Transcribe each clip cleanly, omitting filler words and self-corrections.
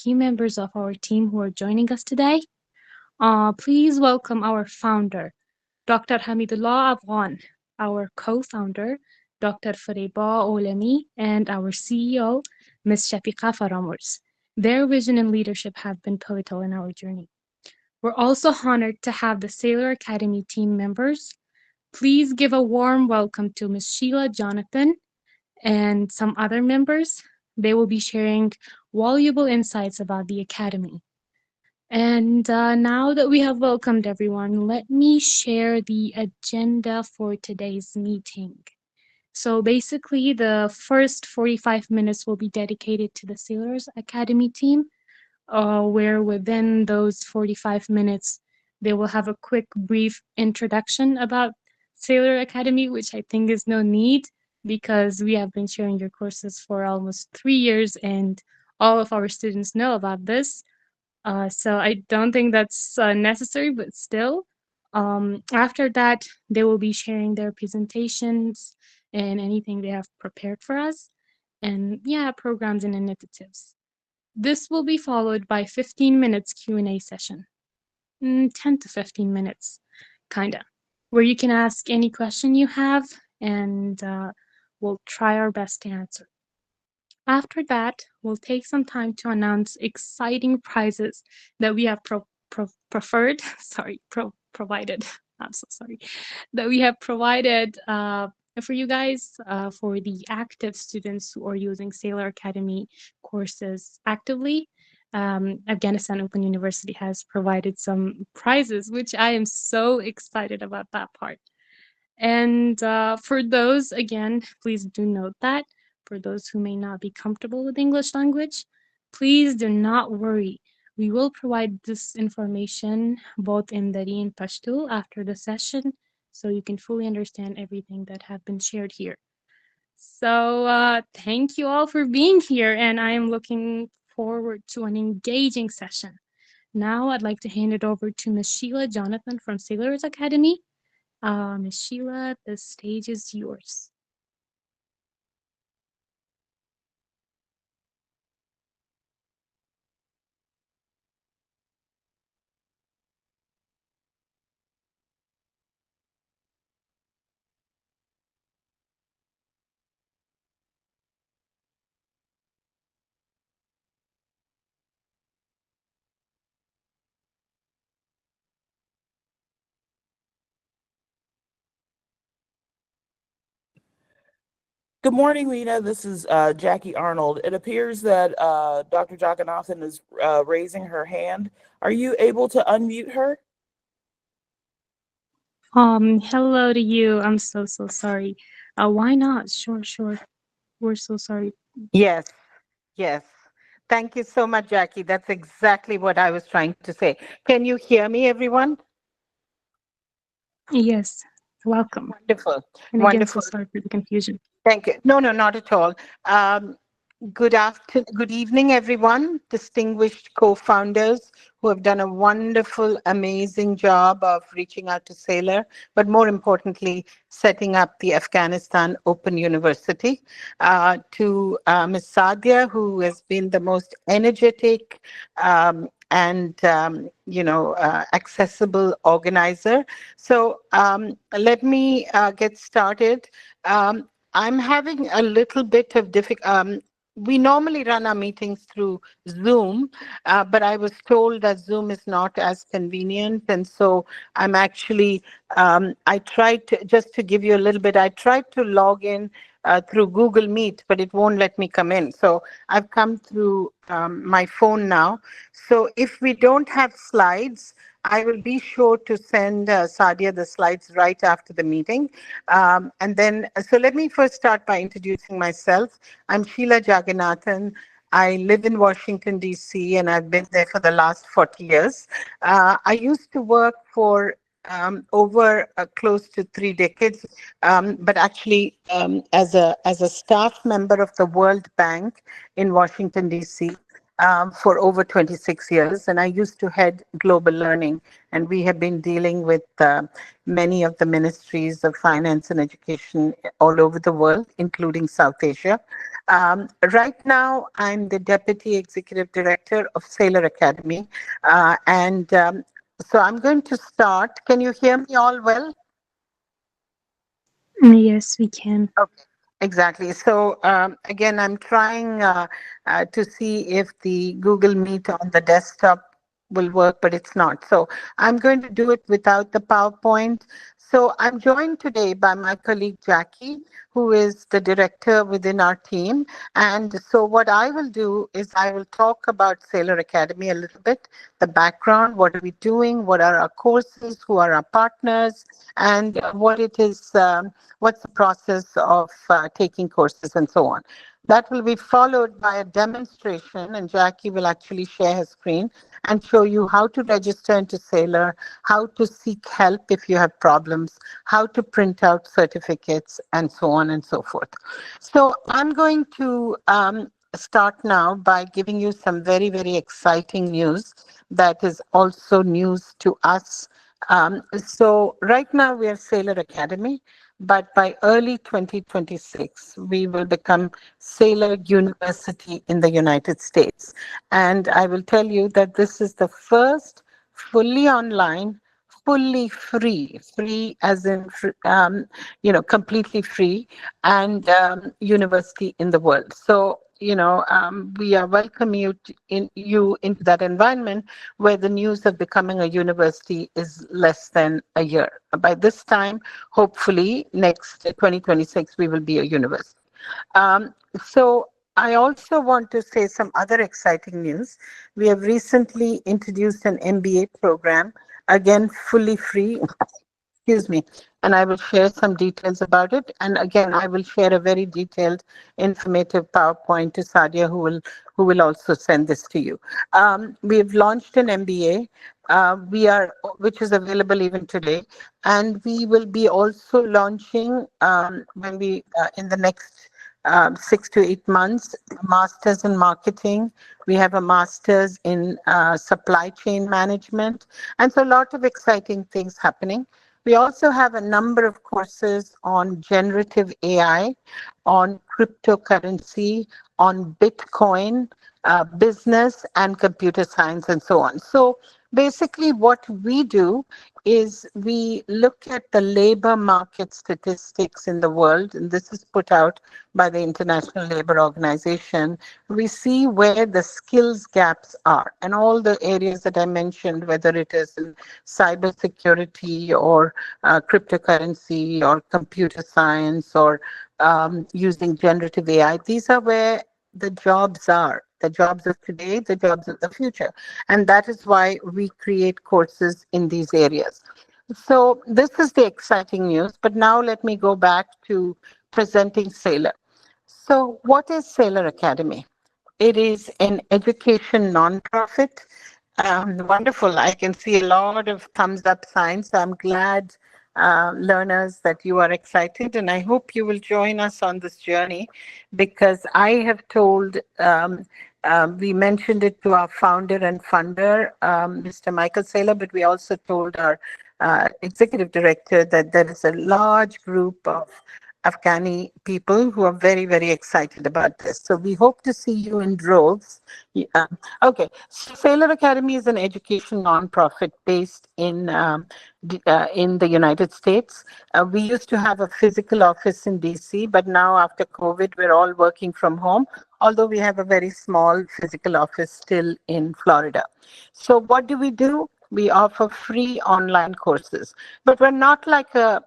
key members of our team who are joining us today. Please welcome our founder, Dr. Hamidullah Afghan, our co-founder, Dr. Fariba Olami, and our CEO, Ms. Shafiqa Faramurs. Their vision and leadership have been pivotal in our journey. We're also honored to have the Saylor Academy team members. Please give a warm welcome to Ms. Sheila Jonathan and some other members. They will be sharing valuable insights about the Academy. And now that we have welcomed everyone, let me share the agenda for today's meeting. So basically, the first 45 minutes will be dedicated to the Sailors Academy team, where within those 45 minutes, they will have a quick, brief introduction about Sailor Academy, which I think is no need because we have been sharing your courses for almost 3 years and all of our students know about this. So I don't think that's necessary, but still. After that, they will be sharing their presentations and anything they have prepared for us. And yeah, programs and initiatives. This will be followed by 15 minutes Q&A session. 10 to 15 minutes, kinda, where you can ask any question you have and we'll try our best to answer. After that, we'll take some time to announce exciting prizes that we have provided. I'm so sorry. That we have provided for you guys for the active students who are using Saylor Academy courses actively. Afghanistan Open University has provided some prizes, which I am so excited about that part. And for those, again, please do note that for those who may not be comfortable with English language, please do not worry. We will provide this information both in Dari and Pashto after the session so you can fully understand everything that have been shared here. So thank you all for being here, and I am looking forward to an engaging session. Now I'd like to hand it over to Ms. Sheila Jonathan from Saylor's Academy. Ms. Sheila, the stage is yours. Good morning, Lena. This is Jackie Arnold. It appears that Dr. Jagannathan is raising her hand. Are you able to unmute her? Hello to you. I'm so sorry. Why not? Sure. We're so sorry. Yes. Thank you so much, Jackie. That's exactly what I was trying to say. Can you hear me, everyone? Yes. Welcome. Wonderful. And again, so sorry for the confusion. Thank you. No, not at all. Good evening, everyone. Distinguished co-founders who have done a wonderful, amazing job of reaching out to Saylor, but more importantly, setting up the Afghanistan Open University. To Ms. Sadia, who has been the most energetic and accessible organizer. So let me get started. I'm having a little bit of difficulty. We normally run our meetings through Zoom, but I was told that Zoom is not as convenient. And so I'm actually, I tried to, just to give you a little bit, I tried to log in through Google Meet, but it won't let me come in. So I've come through my phone now. So if we don't have slides, I will be sure to send Sadia the slides right after the meeting. And then, so let me first start by introducing myself. I'm Sheila Jagannathan. I live in Washington, D.C., and I've been there for the last 40 years. I used to work for over close to 3 decades, but actually as a staff member of the World Bank in Washington, D.C. for over 26 years, and I used to head global learning, and we have been dealing with many of the ministries of finance and education all over the world, including South Asia. Right now, I'm the Deputy Executive Director of Saylor Academy, and so I'm going to start. Can you hear me all well? Yes, we can. Okay, exactly. So again, I'm trying to see if the Google Meet on the desktop will work, but it's not. So I'm going to do it without the PowerPoint. So I'm joined today by my colleague Jackie, who is the director within our team. And so what I will do is I will talk about Saylor Academy a little bit, the background, what are we doing, what are our courses, who are our partners, and what it is, what's the process of taking courses and so on. That will be followed by a demonstration, and Jackie will actually share her screen and show you how to register into Saylor, how to seek help if you have problems, how to print out certificates, and so on and so forth. So I'm going to start now by giving you some very, very exciting news that is also news to us. So right now we are Saylor Academy, but by early 2026, we will become Saylor University in the United States. And I will tell you that this is the first fully online, fully free as in, completely free, and university in the world. So, we are welcoming you into that environment where the news of becoming a university is less than a year. By this time, hopefully, next 2026, we will be a university. So I also want to say some other exciting news. We have recently introduced an MBA program, again, fully free. Excuse me, and I will share some details about it. And again, I will share a very detailed, informative PowerPoint to Sadia, who will also send this to you. We have launched an MBA, which is available even today, and we will be also launching in the next 6 to 8 months, masters in marketing. We have a master's in supply chain management, and so a lot of exciting things happening. We also have a number of courses on generative AI, on cryptocurrency, on Bitcoin, business and computer science, and so on. So basically what we do is we look at the labor market statistics in the world, and this is put out by the International Labour Organization. We see where the skills gaps are, and all the areas that I mentioned, whether it is in cybersecurity or cryptocurrency or computer science or using generative AI, these are where the jobs are. The jobs of today, the jobs of the future. And that is why we create courses in these areas. So this is the exciting news, but now let me go back to presenting Saylor. So what is Saylor Academy? It is an education nonprofit. Wonderful. I can see a lot of thumbs up signs. So I'm glad, learners, that you are excited, and I hope you will join us on this journey, because I have told, we mentioned it to our founder and funder, Mr. Michael Saylor, but we also told our executive director that there is a large group of Afghani people who are very, very excited about this. So we hope to see you in droves. Okay, so Saylor Academy is an education nonprofit based in the United States. We used to have a physical office in DC, but now after COVID, we're all working from home, although we have a very small physical office still in Florida. So what do? We offer free online courses, but we're not like a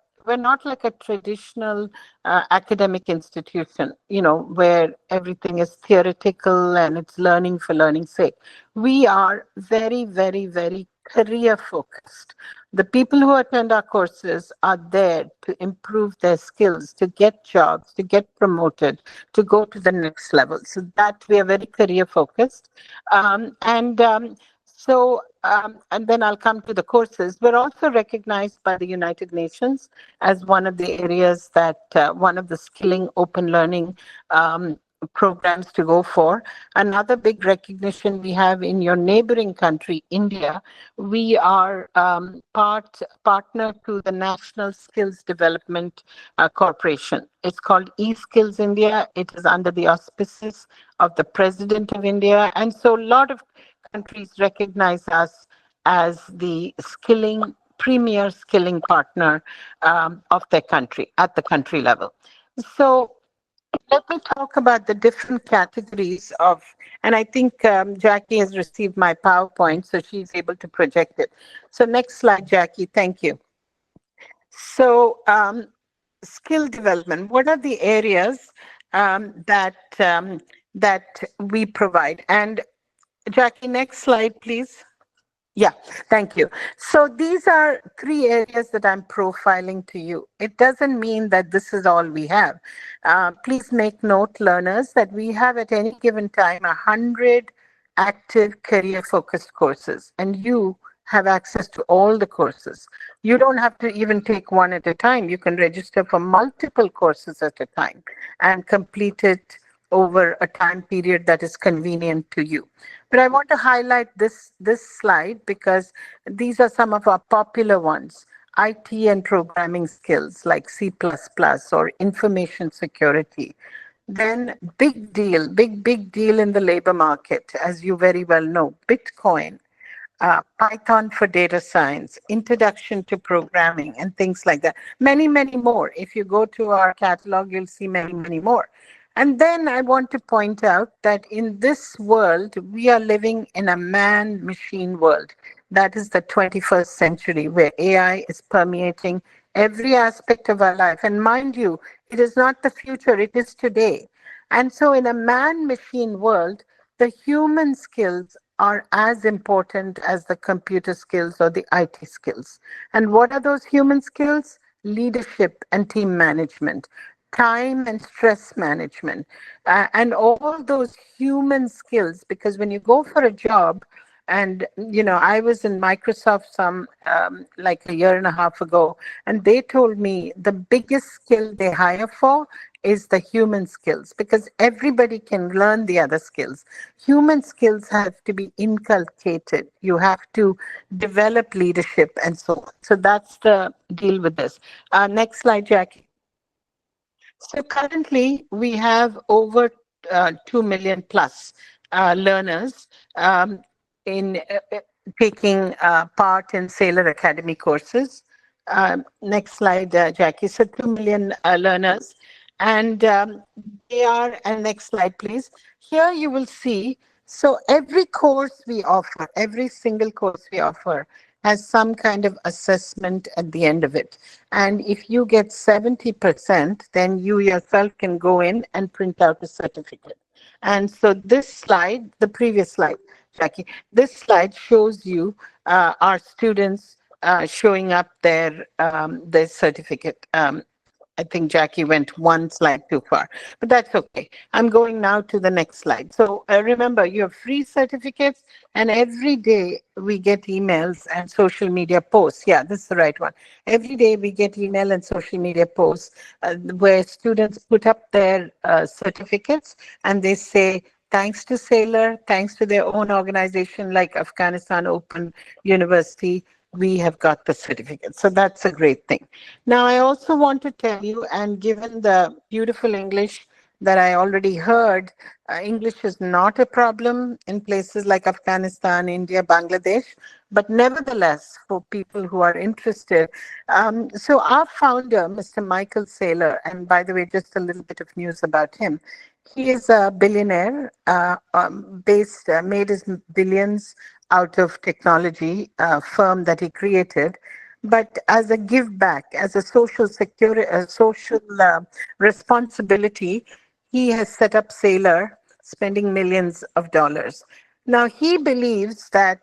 traditional academic institution, where everything is theoretical and it's learning for learning's sake. We are very, very, very career focused. The people who attend our courses are there to improve their skills, to get jobs, to get promoted, to go to the next level. So that we are very career focused. And then I'll come to the courses. We're also recognized by the United Nations as one of the areas that, one of the skilling open learning programs to go for. Another big recognition we have in your neighboring country, India. We are partner to the National Skills Development Corporation. It's called eSkills India. It is under the auspices of the President of India. And so a lot of countries recognize us as the premier skilling partner of their country at the country level. So let me talk about the different categories of, and I think Jackie has received my PowerPoint, so she's able to project it. So next slide, Jackie, thank you. So skill development, what are the areas that we provide? And Jackie, next slide, please. Yeah, thank you. So these are 3 areas that I'm profiling to you. It doesn't mean that this is all we have. Please make note, learners, that we have at any given time 100 active career-focused courses, and you have access to all the courses. You don't have to even take one at a time. You can register for multiple courses at a time and complete it over a time period that is convenient to you. But I want to highlight this slide because these are some of our popular ones. IT and programming skills like C++ or information security. Then big deal in the labor market, as you very well know, Bitcoin, Python for data science, introduction to programming, and things like that. Many, many more. If you go to our catalog, you'll see many, many more. And then I want to point out that in this world, we are living in a man-machine world. That is the 21st century, where AI is permeating every aspect of our life. And mind you, it is not the future, it is today. And so in a man-machine world, the human skills are as important as the computer skills or the IT skills. And what are those human skills? Leadership and team management, time and stress management, and all those human skills. Because when you go for a job, and I was in Microsoft like a year and a half ago, and they told me the biggest skill they hire for is the human skills, because everybody can learn the other skills. Human skills have to be inculcated. You have to develop leadership and so on. So that's the deal with this. Next slide, Jackie. So currently we have over 2 million plus learners in taking part in Saylor Academy courses. Next slide, Jackie. So 2 million learners. And they are, and next slide, please. Here you will see, so every course we offer, every single course we offer has some kind of assessment at the end of it. And if you get 70%, then you yourself can go in and print out a certificate. And so this slide, the previous slide, Jackie, this slide shows you our students showing up their certificate. I think Jackie went one slide too far, but that's okay. I'm going now to the next slide. So remember, you have free certificates, and every day we get emails and social media posts. Yeah, this is the right one. Every day we get email and social media posts where students put up their certificates, and they say, thanks to Saylor, thanks to their own organization like Afghanistan Open University, we have got the certificate. So that's a great thing. Now, I also want to tell you, and given the beautiful English that I already heard, English is not a problem in places like Afghanistan, India, Bangladesh, but nevertheless, for people who are interested. So our founder, Mr. Michael Saylor, and by the way, just a little bit of news about him. He is a billionaire, made his billions out of technology firm that he created. But as a give back, as a social responsibility, he has set up Saylor, spending millions of dollars. Now, he believes that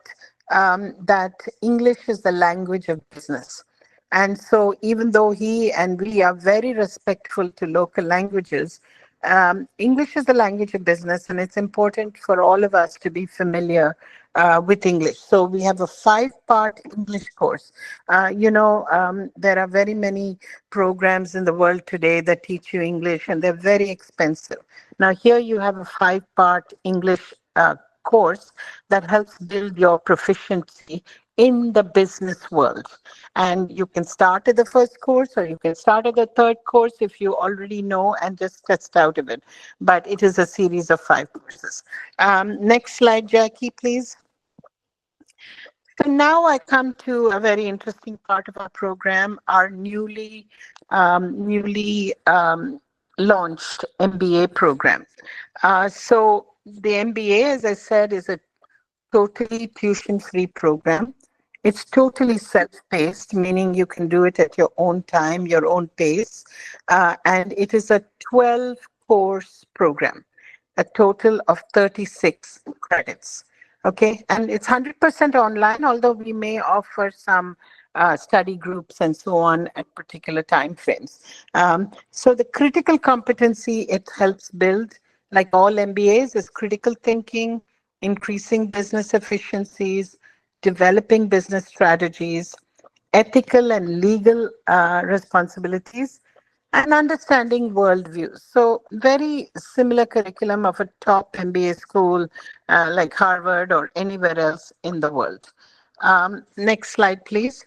English is the language of business. And so even though he and we are very respectful to local languages, English is the language of business, and it's important for all of us to be familiar with English. So we have a 5-part English course. There are very many programs in the world today that teach you English, and they're very expensive. Now here you have a 5-part English course that helps build your proficiency in the business world. And you can start at the first course, or you can start at the third course if you already know and just test out of it. But it is a series of 5 courses. Next slide, Jackie, please. So now I come to a very interesting part of our program, our newly launched MBA program. So the MBA, as I said, is a totally tuition-free program. It's totally self-paced, meaning you can do it at your own time, your own pace. And it is a 12-course program, a total of 36 credits. Okay, and it's 100% online, although we may offer some study groups and so on at particular time frames. So the critical competency it helps build, like all MBAs, is critical thinking, increasing business efficiencies, developing business strategies, ethical and legal responsibilities, and understanding worldviews. So very similar curriculum of a top MBA school like Harvard or anywhere else in the world. Next slide, please.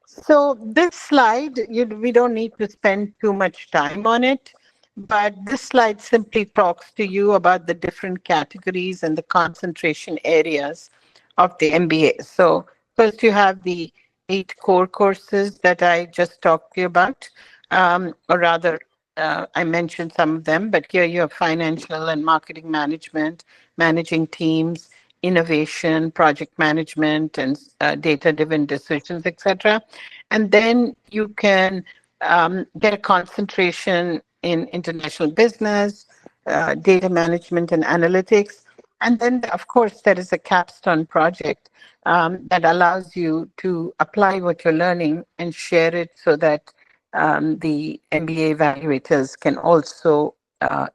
So this slide, we don't need to spend too much time on it, but this slide simply talks to you about the different categories and the concentration areas of the MBA. So first you have the 8 core courses that I just talked to you about. Or rather, I mentioned some of them, but here you have financial and marketing management, managing teams, innovation, project management, and data-driven decisions, etc. And then you can get a concentration in international business, data management and analytics. And then, of course, there is a capstone project that allows you to apply what you're learning and share it so that the MBA evaluators can also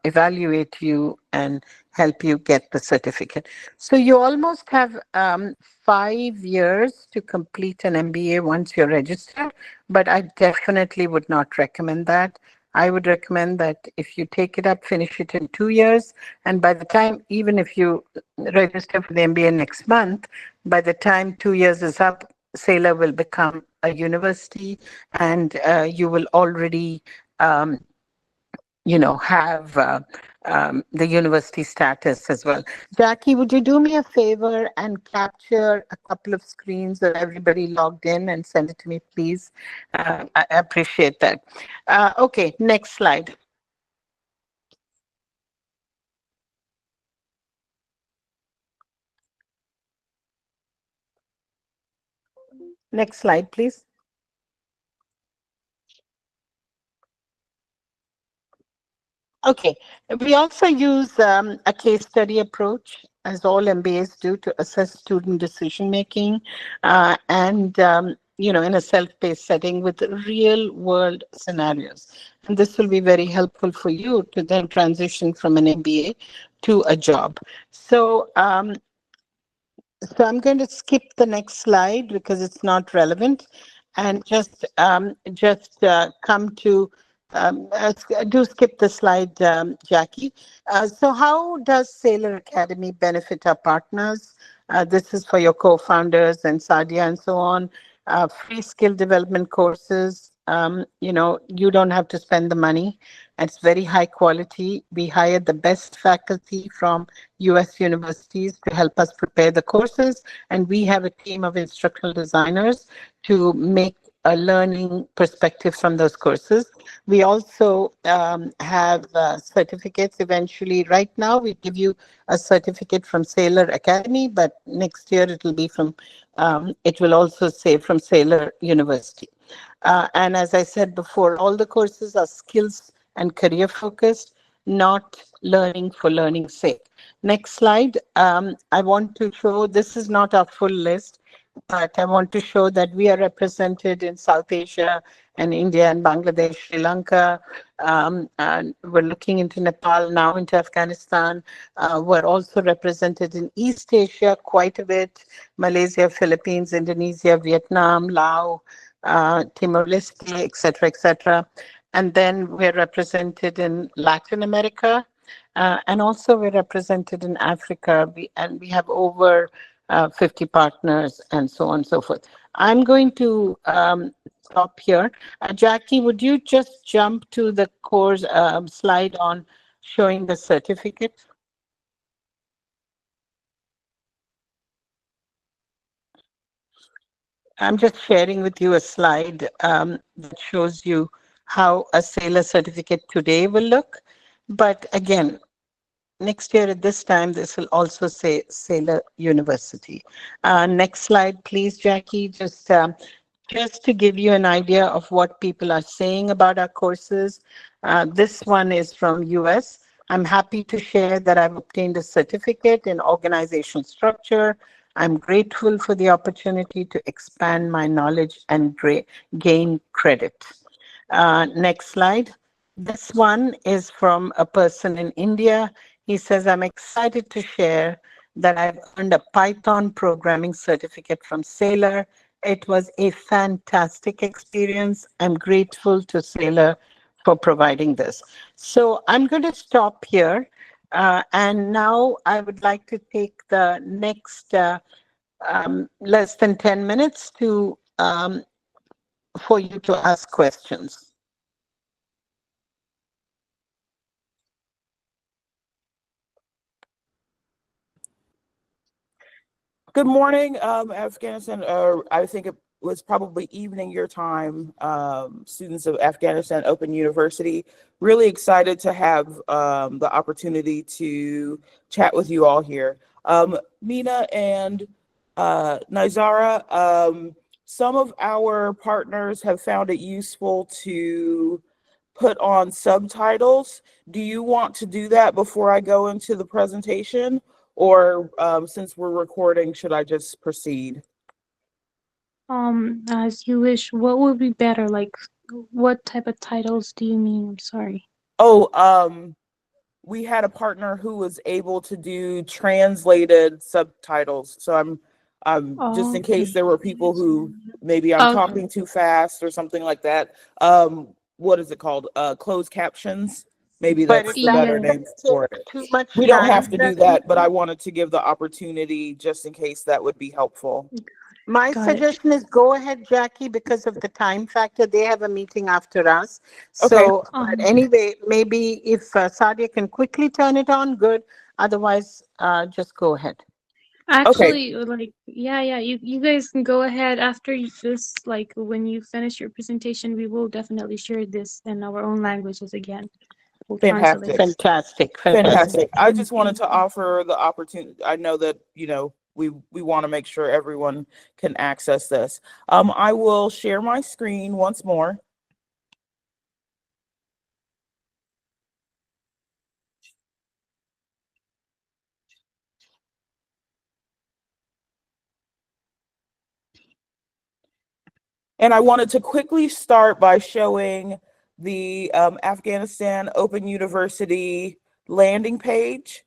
evaluate you and help you get the certificate. So you almost have 5 years to complete an MBA once you're registered, but I definitely would not recommend that. I would recommend that if you take it up, finish it in 2 years. And by the time, even if you register for the MBA next month, by the time 2 years is up, Saylor will become a university, and you will already, have the university status as well. Jackie, would you do me a favor and capture a couple of screens of everybody logged in and send it to me, please? I appreciate that. Okay, next slide. Next slide, please. Okay, we also use a case study approach, as all MBAs do, to assess student decision making and in a self-paced setting with real world scenarios. And this will be very helpful for you to then transition from an MBA to a job. So I'm going to skip the next slide because it's not relevant, and just come to do skip the slide, Jackie. So how does Saylor Academy benefit our partners? This is for your co-founders and Sadia and so on. Free skill development courses. You don't have to spend the money. It's very high quality. We hire the best faculty from US universities to help us prepare the courses. And we have a team of instructional designers to make a learning perspective from those courses. We also have certificates eventually. Right now, we give you a certificate from Saylor Academy, but next year it will be from, it will also say from Saylor University. And as I said before, all the courses are skills and career focused, not learning for learning's sake. Next slide. I want to show, this is not our full list, but I want to show that we are represented in South Asia and India and Bangladesh, Sri Lanka, and we're looking into Nepal now, into Afghanistan. We're also represented in East Asia quite a bit: Malaysia, Philippines, Indonesia, Vietnam, Laos, Timor-Leste, etc., etc. And then we're represented in Latin America, and also we're represented in Africa. We have over 50 partners, and so on and so forth. I'm going to stop here. Jackie, would you just jump to the course slide on showing the certificate? I'm just sharing with you a slide that shows you how a Saylor certificate today will look. But again, next year at this time, this will also say Saylor University. Next slide, please, Jackie. Just to give you an idea of what people are saying about our courses. This one is from US. I'm happy to share that I've obtained a certificate in organizational structure. I'm grateful for the opportunity to expand my knowledge and gain credit. Next slide. This one is from a person in India. He says, I'm excited to share that I've earned a Python programming certificate from Saylor. It was a fantastic experience. I'm grateful to Saylor for providing this. So I'm going to stop here. And now I would like to take the next less than 10 minutes to for you to ask questions. Good morning, Afghanistan. I think it was probably evening your time, students of Afghanistan Open University. Really excited to have the opportunity to chat with you all here. Mina and Nizara, some of our partners have found it useful to put on subtitles. Do you want to do that before I go into the presentation? Or since we're recording, should I just proceed? As you wish. What would be better? Like, what type of titles do you mean? I'm sorry. Oh, we had a partner who was able to do translated subtitles. So I'm just in case there were people who maybe I'm talking too fast or something like that. What is it called? Closed captions. Maybe that's the better name for it. We don't have to do that, but I wanted to give the opportunity just in case that would be helpful. My suggestion is go ahead, Jackie, because of the time factor. They have a meeting after us. So but anyway, maybe if Sadia can quickly turn it on, good. Otherwise, just go ahead. Actually, like, yeah, you guys can go ahead after this, like, when you finish your presentation, we will definitely share this in our own languages again. We'll Fantastic. I just wanted to offer the opportunity. I know that, you know, we want to make sure everyone can access this. I will share my screen once more. And I wanted to quickly start by showing the Afghanistan Open University landing page.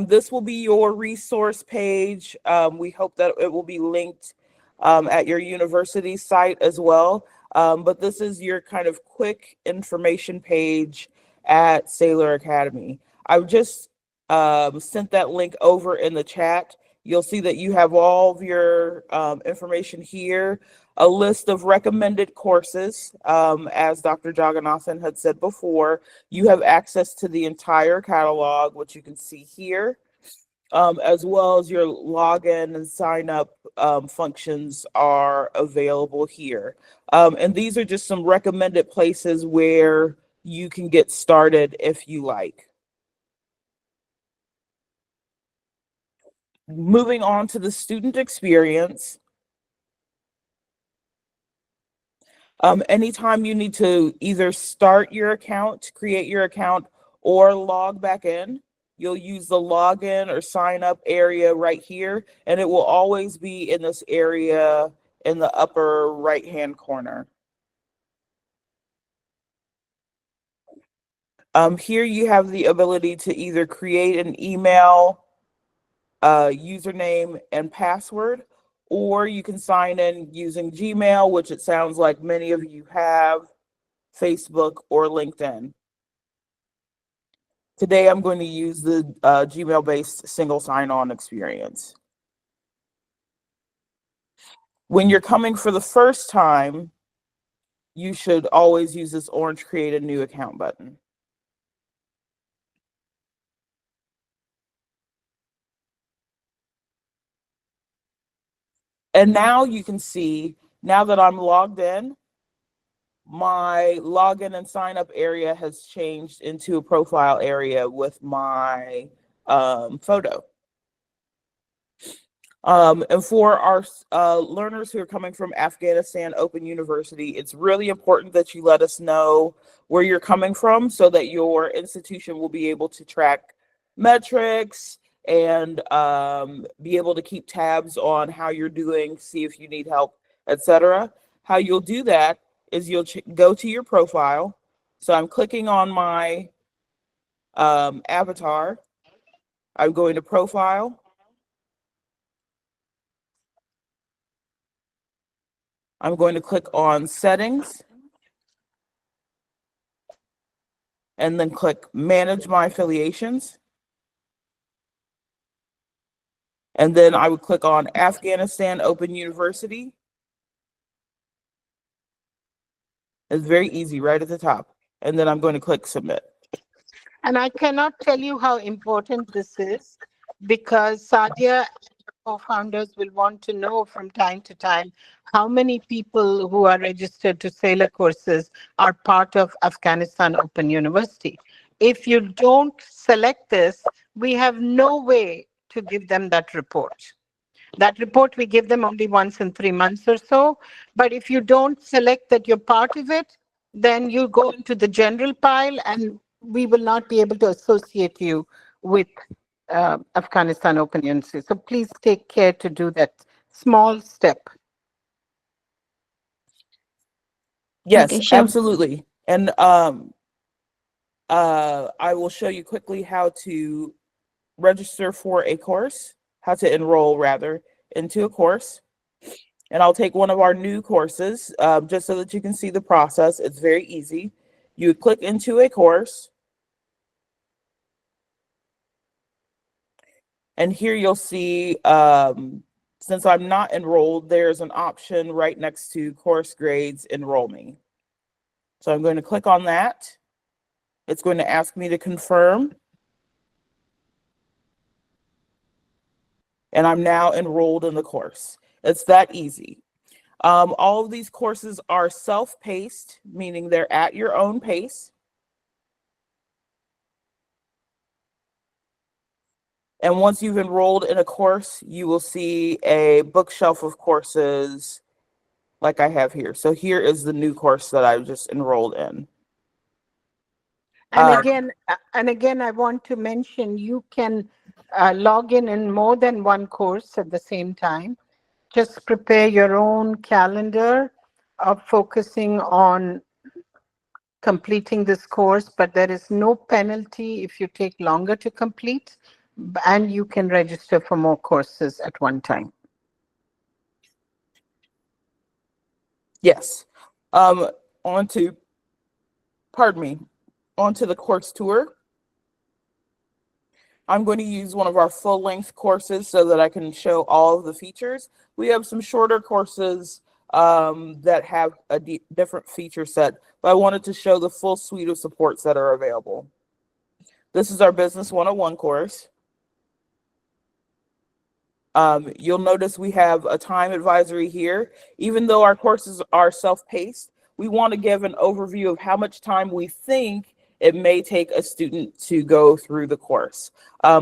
This will be your resource page. We hope that it will be linked at your university site as well. But this is your kind of quick information page at Saylor Academy. I've just sent that link over in the chat. You'll see that you have all of your information here. A list of recommended courses. As Dr. Jagannathan had said before, you have access to the entire catalog, which you can see here, as well as your login and sign up functions are available here. And these are just some recommended places where you can get started if you like. Moving on to the student experience. Anytime you need to either start your account, create your account, or log back in, you'll use the login or sign up area right here, and it will always be in this area in the upper right-hand corner. Here you have the ability to either create an email, username, and password, or you can sign in using Gmail, which it sounds like many of you have, Facebook, or LinkedIn. Today, I'm going to use the Gmail-based single sign-on experience. When you're coming for the first time, you should always use this orange Create a New Account button. And now you can see, now that I'm logged in, my login and sign up area has changed into a profile area with my photo. And for our learners who are coming from Afghanistan Open University, it's really important that you let us know where you're coming from so that your institution will be able to track metrics and be able to keep tabs on how you're doing, see if you need help, etc. How you'll do that is you'll go to your profile. So I'm clicking on my avatar. I'm going to profile. I'm going to click on settings and then click manage my affiliations. And then I would click on Afghanistan Open University. It's very easy right at the top. And then I'm going to click submit. And I cannot tell you how important this is, because Sadia co-founders will want to know from time to time how many people who are registered to Saylor courses are part of Afghanistan Open University. If you don't select this, we have no way to give them that report. That report we give them only once in 3 months or so. But if you don't select that you're part of it, then you go into the general pile and we will not be able to associate you with Afghanistan Open University. So please take care to do that small step. Yes, Okay, sure. absolutely. And I will show you quickly how to register for a course, how to enroll rather into a course. And I'll take one of our new courses just so that you can see the process. It's very easy. You would click into a course. And here you'll see, since I'm not enrolled, there's an option right next to course grades, enroll me. So I'm going to click on that. It's going to ask me to confirm. And I'm now enrolled in the course. It's that easy. All of these courses are self-paced, meaning they're at your own pace. And once you've enrolled in a course, you will see a bookshelf of courses like I have here. So here is the new course that I just enrolled in. And again, I want to mention you can log in more than one course at the same time. Just prepare your own calendar of focusing on completing this course, but there is no penalty if you take longer to complete, and you can register for more courses at one time. Yes. Onto the course tour. I'm going to use one of our full-length courses so that I can show all of the features. We have some shorter courses that have a different feature set, but I wanted to show the full suite of supports that are available. This is our Business 101 course. You'll notice we have a time advisory here. Even though our courses are self-paced, we want to give an overview of how much time we think it may take a student to go through the course.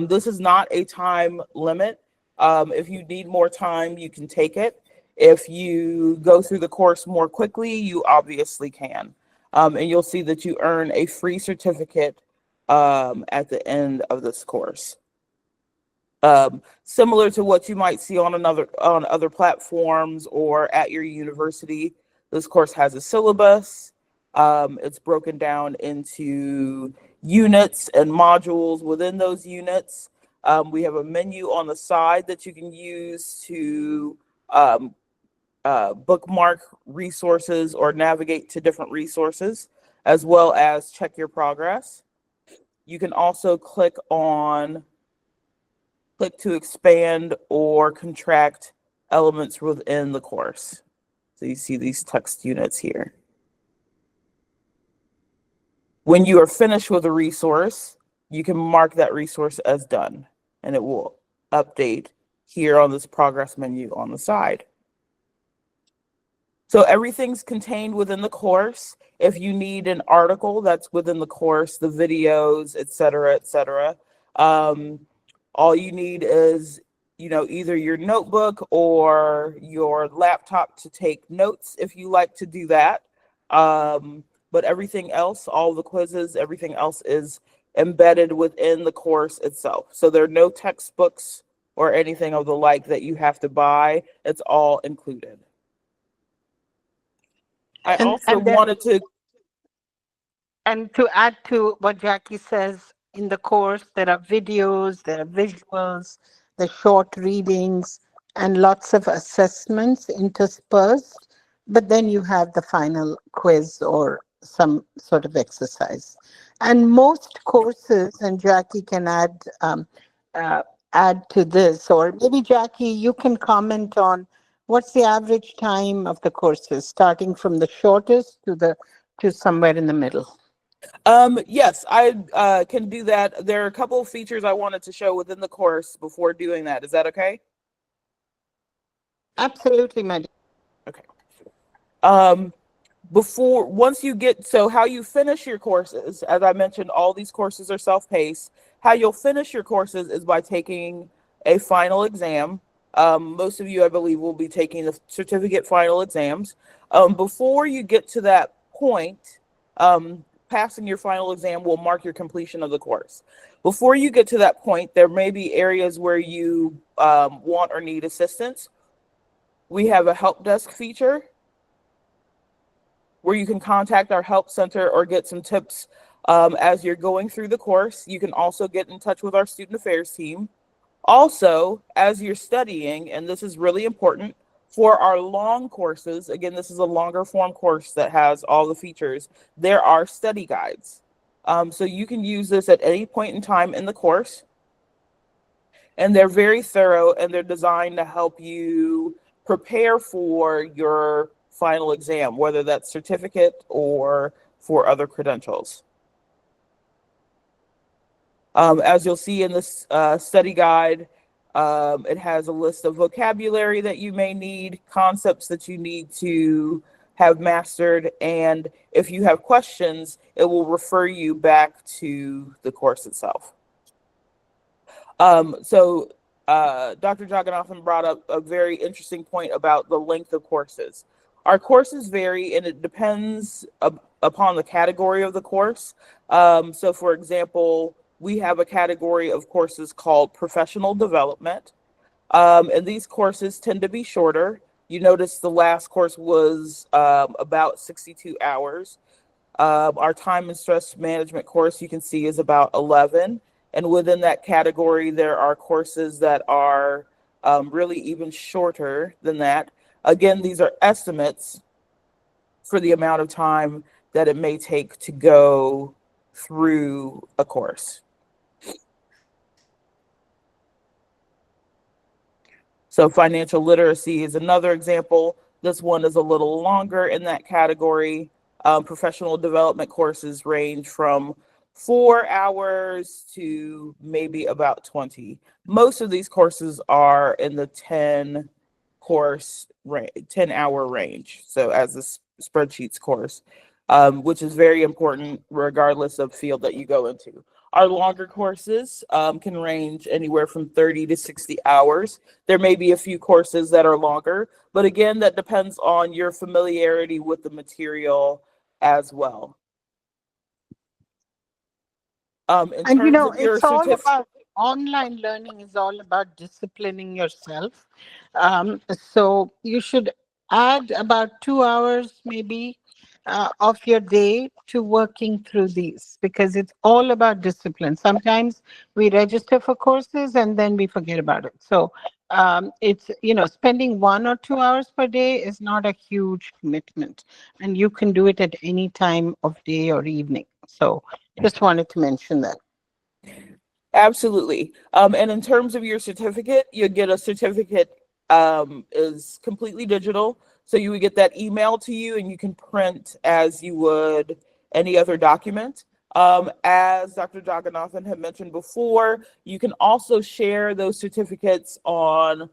This is not a time limit. If you need more time, you can take it. If you go through the course more quickly, you obviously can. And you'll see that you earn a free certificate at the end of this course. Similar to what you might see on other platforms or at your university, this course has a syllabus. It's broken down into units and modules within those units. We have a menu on the side that you can use to bookmark resources or navigate to different resources, as well as check your progress. You can also click to expand or contract elements within the course. So you see these text units here. When you are finished with a resource, you can mark that resource as done, and it will update here on this progress menu on the side. So everything's contained within the course. If you need an article, that's within the course, the videos, et cetera, et cetera. All you need is, either your notebook or your laptop to take notes if you like to do that. But everything else, all the quizzes, everything else is embedded within the course itself. So there are no textbooks or anything of the like that you have to buy. It's all included. And to add to what Jackie says, in the course, there are videos, there are visuals, there are short readings, and lots of assessments interspersed. But then you have the final quiz or some sort of exercise. And most courses, and Jackie can add to this, or maybe Jackie, you can comment on what's the average time of the courses, starting from the shortest to somewhere in the middle. Yes, I can do that. There are a couple of features I wanted to show within the course before doing that. Is that okay? Absolutely, Maddie. Okay. So how you finish your courses, as I mentioned, all these courses are self-paced. How you'll finish your courses is by taking a final exam. Most of you, I believe, will be taking the certificate final exams. Before you get to that point, passing your final exam will mark your completion of the course. Before you get to that point, there may be areas where you want or need assistance. We have a help desk feature where you can contact our help center or get some tips as you're going through the course. You can also get in touch with our student affairs team. Also, as you're studying, and this is really important, for our long courses, again, this is a longer form course that has all the features, there are study guides. So you can use this at any point in time in the course. And they're very thorough, and they're designed to help you prepare for your final exam, whether that's certificate or for other credentials. As you'll see in this study guide, it has a list of vocabulary that you may need, concepts that you need to have mastered, and if you have questions, it will refer you back to the course itself. So Dr. Jagannathan brought up a very interesting point about the length of courses. Our courses vary, and it depends upon the category of the course. So for example, we have a category of courses called professional development. And these courses tend to be shorter. You notice the last course was about 62 hours. Our time and stress management course, you can see, is about 11. And within that category, there are courses that are really even shorter than that. Again, these are estimates for the amount of time that it may take to go through a course. So financial literacy is another example. This one is a little longer in that category. Professional development courses range from 4 hours to maybe about 20. Most of these courses are in the 10-hour range. So as a spreadsheets course, which is very important regardless of field that you go into. Our longer courses can range anywhere from 30 to 60 hours. There may be a few courses that are longer, but again, that depends on your familiarity with the material as well. And it's all about online learning is all about disciplining yourself. So you should add about 2 hours maybe of your day to working through these, because it's all about discipline. Sometimes we register for courses and then we forget about it. So it's, spending 1 or 2 hours per day is not a huge commitment, and you can do it at any time of day or evening. So just wanted to mention that. Absolutely. And in terms of your certificate, you get a certificate is completely digital. So you would get that email to you and you can print as you would any other document. As Dr. Jagannathan had mentioned before, you can also share those certificates on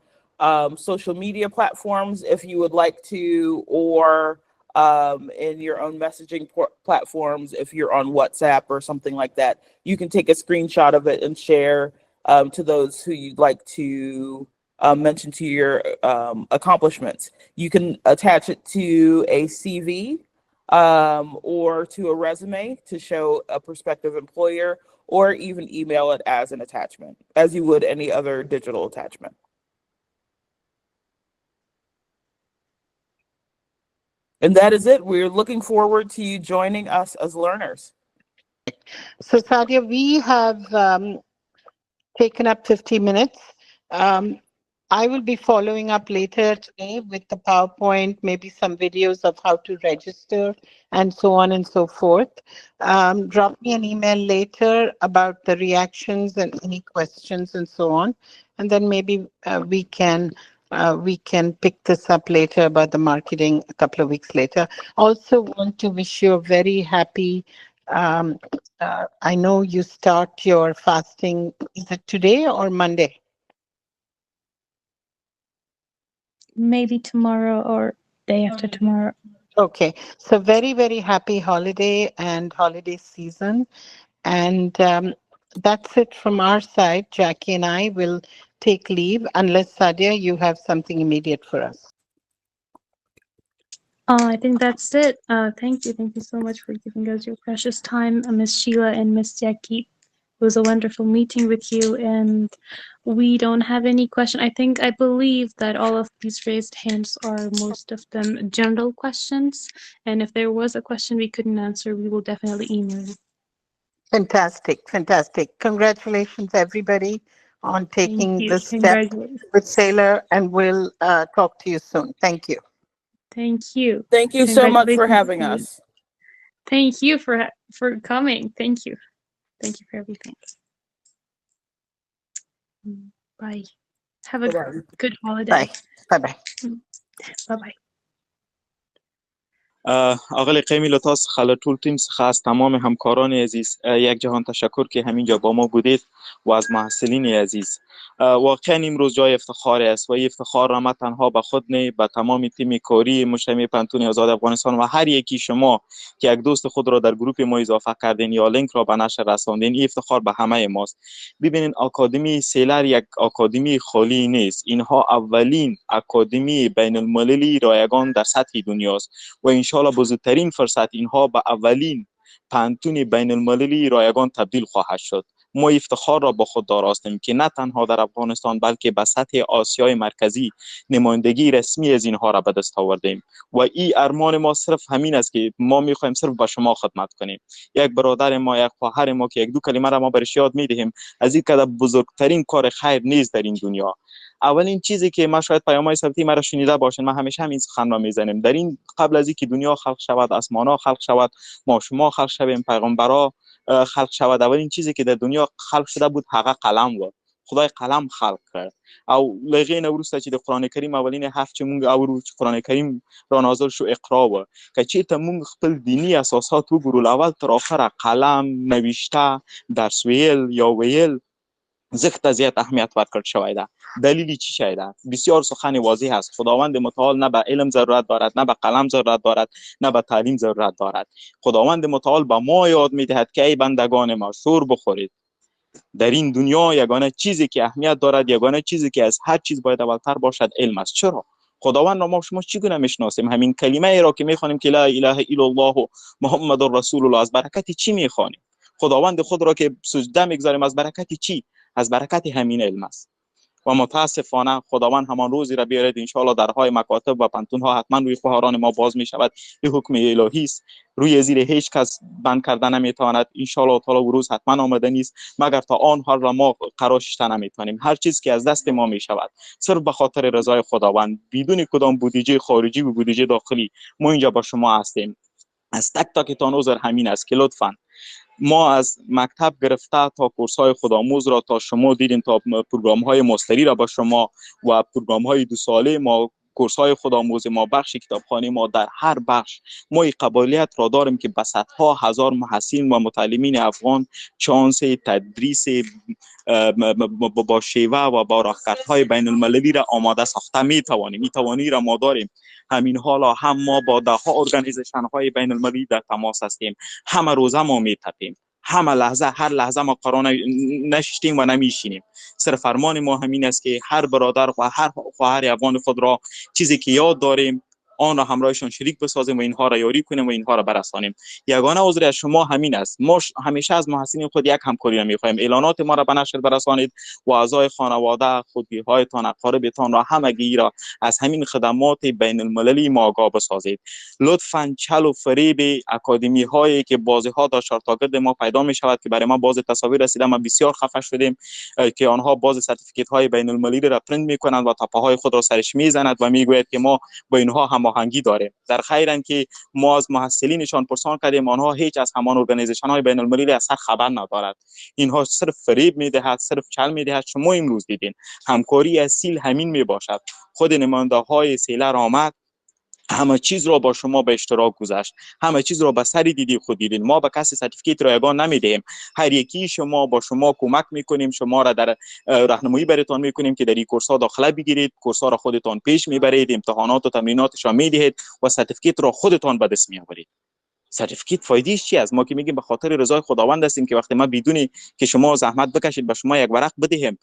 social media platforms if you would like to, or in your own messaging platforms if you're on WhatsApp or something like that. You can take a screenshot of it and share to those who you'd like to mention to your accomplishments. You can attach it to a CV or to a resume to show a prospective employer, or even email it as an attachment, as you would any other digital attachment. And that is it. We're looking forward to you joining us as learners. So Sadia, we have taken up 50 minutes. I will be following up later today with the PowerPoint, maybe some videos of how to register and so on and so forth. Drop me an email later about the reactions and any questions and so on. And then maybe we can pick this up later about the marketing a couple of weeks later. Also want to wish you a very happy, I know you start your fasting, is it today or Monday? Maybe tomorrow or day after tomorrow. Okay, so very, very happy holiday and holiday season. And that's it from our side. Jackie and I will take leave unless, Sadia, you have something immediate for us. I think that's it. Thank you. Thank you so much for giving us your precious time, Ms. Sheila and Ms. Jackie. It was a wonderful meeting with you, and we don't have any question. I believe that all of these raised hands are most of them general questions. And if there was a question we couldn't answer, we will definitely email you. Fantastic, fantastic. Congratulations, everybody, on taking this step with Saylor, and we'll talk to you soon. Thank you. Thank you. Thank you so much for having us. Thank you for coming. Thank you. Thank you for everything. Bye. Have a good holiday. Bye. Bye-bye. Bye-bye. آقای قیمی له تاسو څخه له ټول ټیم څخه از تمام همکاران عزیز یک جهان تشکر که همینجا با ما بودید و از محصلین عزیز. واقعا امروز جای افتخار است و این افتخار را تنها به خود نه، به تمام تیم کاری مجتمع پوهنتون آزاد افغانستان و هر یکی شما که یک دوست خود را در گروه ما اضافه کردین یا لینک را به نشر رساندین، این افتخار به همه ماست. ببینید اکادمی سیلر یک اکادمی خالی نیست. اینها اولین اکادمی بین المللی رایگان در سطح دنیاست و ان شاء الله بزرگترین فرصت اینها به اولین پوهنتون بین المللی رایگان تبدیل خواهد شد. ما افتخار را با خود داراستیم که نه تنها در افغانستان بلکه به سطح آسیای مرکزی نمایندگی رسمی از اینها را به دست آوردیم و این ارمان ما صرف همین است که ما میخوایم صرف به شما خدمت کنیم. یک برادر ما، یک خواهر ما که یک دو کلمه را ما برش یاد میدهیم، از این که بزرگترین کار خیر نیست در این دنیا. اولین چیزی که ما شاید پیام‌های ثبتی مرا شنیده باشین، ما همیشه همین سخن را میزنیم، در این قبل از اینکه دنیا خلق شود، آسمان‌ها خلق شود، ما شما خلق شویم، پیغمبرها خلق شود، اولین چیزی که در دنیا خلق شده بود هغه قلم و خدای قلم خلق کرد. او لغین ورسته چې د قران کریم اولین هفت چې مونږ اورو چې قران کریم را نازل شو اقرا و که چیرته مونږ خپل دینی اساسات وګورو، اول تر اخره قلم، نوشته، درس ویل یا ویل زیات زیات اهمیت ورکړل شوی ده. دلیلی چی شی ده؟ بسیار سخن واضح است. خداوند متعال نه به علم ضرورت دارد، نه به قلم ضرورت دارد، نه به تعلیم ضرورت دارد. خداوند متعال به ما یاد میدهد که ای بندگان ما شور بخورید. در این دنیا یگانه چیزی که اهمیت دارد، یگانه چیزی که از هر چیز باید اولتر باشد، علم است. چرا؟ خداوند را ما شما چگونه میشناسیم؟ همین کلمه ای را که میخوانیم که لا اله الا الله محمد رسول الله، از برکت چی میخوانیم؟ خداوند خود را که سجده میگذاریم از برکت چی؟ از برکت همین علم است. و متاسفانه خداوند همان روزی را بیارد ان شاء الله درهای مکاتب و پوهنتون ها حتما روی خواهران ما باز می شود. این حکم الهی است، روی زیر هیچ کس بند کردن نمیتواند. ان شاء الله تعالی و روز حتما آمده نیست مگر تا آن حال را ما قرار شدن نمیتونیم. هر چیز که از دست ما می شود صرف به خاطر رضای خداوند، بدون کدام بودجه خارجی و بودجه داخلی ما اینجا با شما هستیم. از تک تکتان عذر همین است که لطفاً ما از مکتب گرفته تا کورس های خودآموز را تا شما دیدین، تا پروگرام های ماستری را با شما و پروگرام های 2 ساله ما، کورس های خودآموز ما، بخش کتابخانه ما، در هر بخش ما این قابلیت را داریم که به صدها هزار محصلین و متعلمین افغان شانس تدریس با شیوه و با راهکردهای بین المللی را آماده ساخته می توانیم. این توانی را ما داریم. همین حالا هم ما با ده ها ارگانیزیشن های بین المللی در تماس هستیم. همه روزه ما می تپیم، همه لحظه، هر لحظه ما قرار نشستیم و نمیشینیم. صرف فرمان ما همین است که هر برادر و هر خواهر افغان خود را چیزی که یاد داریم آن را همراهشان شریک بسازیم و اینها را یاری کنیم و اینها را برسانیم. یگانه عذر از شما همین است. ما همیشه از محسنین خود یک همکاری را می‌خواهیم. اعلانات ما را به نشر برسانید و اعضای خانواده، خودگی‌هایتان، اقاربتان را، همگی را از همین خدمات بین المللی ما آگاه بسازید. لطفاً چل و فریب اکادمی هایی که بازی‌ها در شارتاگرد ما پیدا می‌شود که برای ما باز تصاویر رسیده، ما بسیار خفه شدیم که آنها باز سرتیفیکیت های بین المللی را پرینت می‌کنند و تپه های خود را سرش می‌زنند و می‌گوید که ما با اینها هماهنگی داریم. در خیرن که ما از محصلینشان پرسان کردیم، آنها هیچ از همان ارگانیزیشن های بین المللی اصلا خبر ندارد. اینها صرف فریب میدهد، صرف چل میدهد. شما امروز دیدین همکاری اصیل همین میباشد. خود نماینده های سیلر آمد، همه چیز را با شما به اشتراک گذاشت، همه چیز را به سری دیدی خود دیدین. ما به کسی سرتیفیکیت رایگان نمیدیم، هر یکی شما با شما کمک میکنیم، شما را در راهنمایی براتون میکنیم که در این کورس ها داخله بگیرید، کورس ها را خودتون پیش میبرید، امتحانات و تمریناتش را میدهید و سرتیفیکیت را خودتون به دست میآورید. سرتیفیکیت فایدهش چی است؟ ما که میگیم به خاطر رضای خداوند هستیم که وقتی ما بدونی که شما زحمت بکشید به شما یک ورق بدهیم،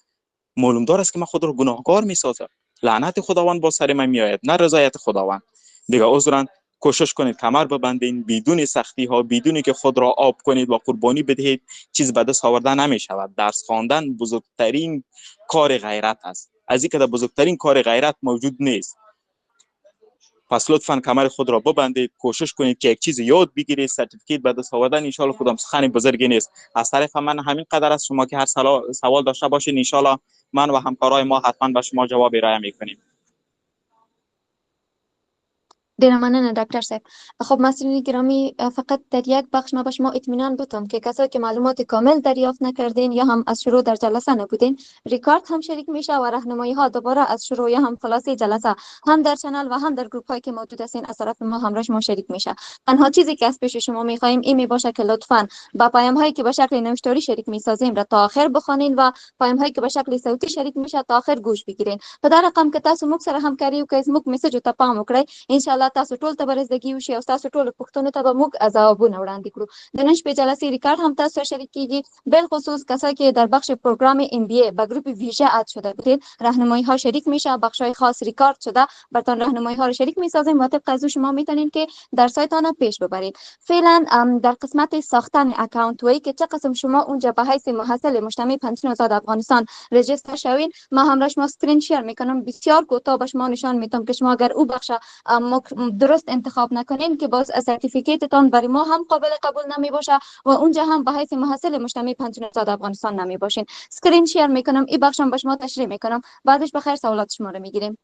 معلوم دار است که ما خود را گناهکار میسازم. لعنت خداوند با سر من میآید، نه رضایت خداوند. دیگه عذرا کوشش کنید کمر ببندین، بدون سختی ها، بدونی که خود را آب کنید و قربانی بدهید. چیز به دست آوردن نمی شود. درس خواندن بزرگترین کار غیرت است، از اینکه در بزرگترین کار غیرت موجود نیست. پس لطفاً کمر خود را ببندید، کوشش کنید که یک چیز یاد بگیرید. سرتیفیکیت به دست آوردن ان شاء الله کدام سخن بزرگی نیست. از طرف من همین قدر است. شما که هر سوال داشته باشید ان شاء الله من و همکارای ما حتما به شما جواب ارائه میکنیم. ډیره مننه ډاکټر صاحب. خب مسئولین گرامی، فقط در یک بخش ما به شما اطمینان بدم که کسایی که معلومات کامل دریافت نکردین یا هم از شروع در جلسه نبودین، ریکارد هم شریک میشه و راهنمایی ها دوباره از شروع یا هم خلاصه جلسه هم در چینل و هم در گروپ هایی که موجود هستین از طرف ما همراه شما شریک میشه. تنها چیزی که از پیش شما میخوایم این می باشه که لطفاً با پیام هایی که به شکل نوشتاری شریک میسازیم را تا آخر بخونین و پیام هایی که به شکل صوتی شریک میشه تا آخر گوش بگیرین. په دا رقم که تاسو موږ سره همکاري وکړئ، موږ میسج ته پام وکړئ، ان شاء الله تاسو ټول ته برزدګي وشي او تاسو ټول پښتون ته به موږ ځوابونه وړاندې کړو. د نن شپې جلسې ریکارډ هم تاسو شریک کیږي، بالخصوص کسایی که در بخش پروگرام ام بی ای به گروپ ویژه اد شده بودید، راهنمایی ها شریک میشه، بخش های خاص ریکارد شده براتون راهنمایی ها رو شریک میسازیم و طبق از شما میتونین که درسایتان پیش ببرید. فعلا در قسمت ساختن اکانت وی که چه قسم شما اونجا به حیث محصل مجتمع پوهنتون آزاد افغانستان رجیستر شوین، ما همراه شما اسکرین شیر میکنم، بسیار کوتاه به شما نشان میدم که شما اگر او بخش درست انتخاب نکنین که باز سرتیفیکیتتان برای ما هم قابل قبول نمی باشه و اونجا هم به حیث محصل مجتمع پوهنتون آزاد افغانستان نمی باشین. اسکرین شیر میکنم، این بخشم به شما تشریح میکنم، بعدش بخیر سوالات شما رو میگیریم.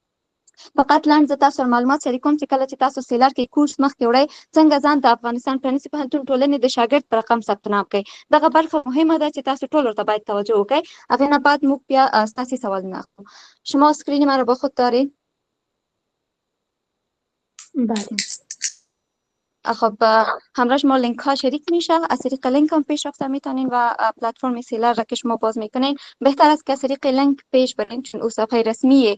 فقط لاندې تاسو معلومات شریکوم چې کله چې تاسو سیلر کې کورس مخکې وړئ څنګه ځان د افغانستان پرانیستي پوهنتون ټولنې د شاګرد په رقم ثبت نام کړئ. دغه برخه مهمه ده چې تاسو ټول ورته باید توجه وکړئ. هغې نه بعد موږ بیا ستاسې سوالونه اخلو. شما اسکرین ما رو با خود دارید؟ بله. خب همراه شما لینک ها شریک میشه، از طریق لینک هم پیش رفته میتونین و پلتفرم سیلر را که شما باز میکنین بهتر است که از طریق لینک پیش برین، چون او صفحه رسمی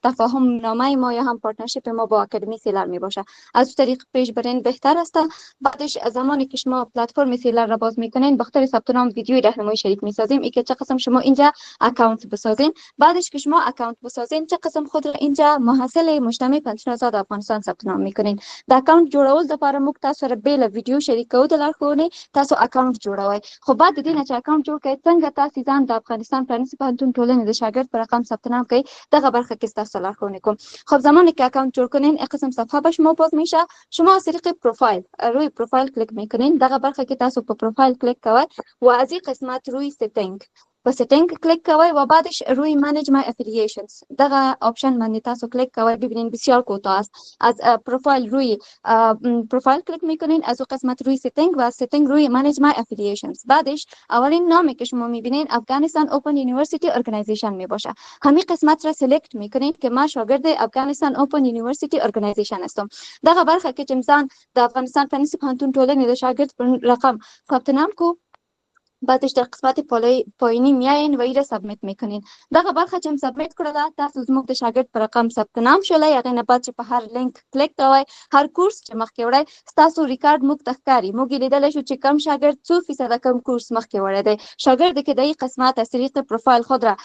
تفاهم نامه ما یا هم پارتنرشیپ ما با اکادمی سیلر می باشه. از طریق پیش برین بهتر است. بعدش زمانی که شما پلتفرم سیلر را باز میکنین بخاطر ثبت نام ویدیوی راهنمایی شریک میسازیم، ای که چه قسم شما اینجا اکانت بسازین. بعدش که شما اکانت بسازین چه قسم خود را اینجا محصل مجتمع پوهنتون آزاد افغانستان ثبت نام میکنین. د اکانت جوړول ټول لپاره موږ تاسو سره بیل ویډیو شریکو د لارښوونې تاسو اکاونټ جوړوئ. خو بعد د دې نه چې اکاونټ جوړ کړئ څنګه تاسو ځان د افغانستان پرانیستي پوهنتون ټولنې د شاګرد په رقم ثبت نام کړئ دغه برخه کې تاسو لارښوونې کوم. خب زمانی که اکاونت جور کنین این قسم صفحه به شما باز میشه. شما از طریق پروفایل روی پروفایل کلیک میکنین. دغه برخه که تاسو په پروفایل کلیک کوئ و از این قسمت روی سیتینگ په سیتینگ کلیک کوئ و بعدش روی منیج مای افیلیشنز دغه آپشن باندې تاسو کلیک کوئ. ببینین بسیار کوتاه است. از پروفایل روی پروفایل کلیک میکنین، از اون قسمت روی سیتینگ و از سیتینگ روی منیج مای افیلیشنز. بعدش اولین نامی که شما میبینین افغانستان اوپن یونیورسیتی ارگانایزیشن میباشه. همین قسمت را سلیکت میکنین که ما شاگرد افغانستان اوپن یونیورسیتی ارگانایزیشن هستم. دغه برخه که چمزان د افغانستان پرانیستي پوهنتون ټولنې د شاګرد رقم ثبت نام کو، بعدش در قسمت پایینی میاین و این را سابمیت میکنین. دغه برخه چې سابمیت کړله تاسو زموږ د شاګرد په رقم ثبت نام شولای. هغې نه بعد چې په هر لینک کلیک کوئ هر کورس چې مخکې وړئ ستاسو ریکارډ موږ ته ښکاري. موږ یې لیدلی شو چې کم شاګرد څو فیصده کم کورس مخکې وړی دی. شاگردی که در این قسمت از طریق پروفایل خود را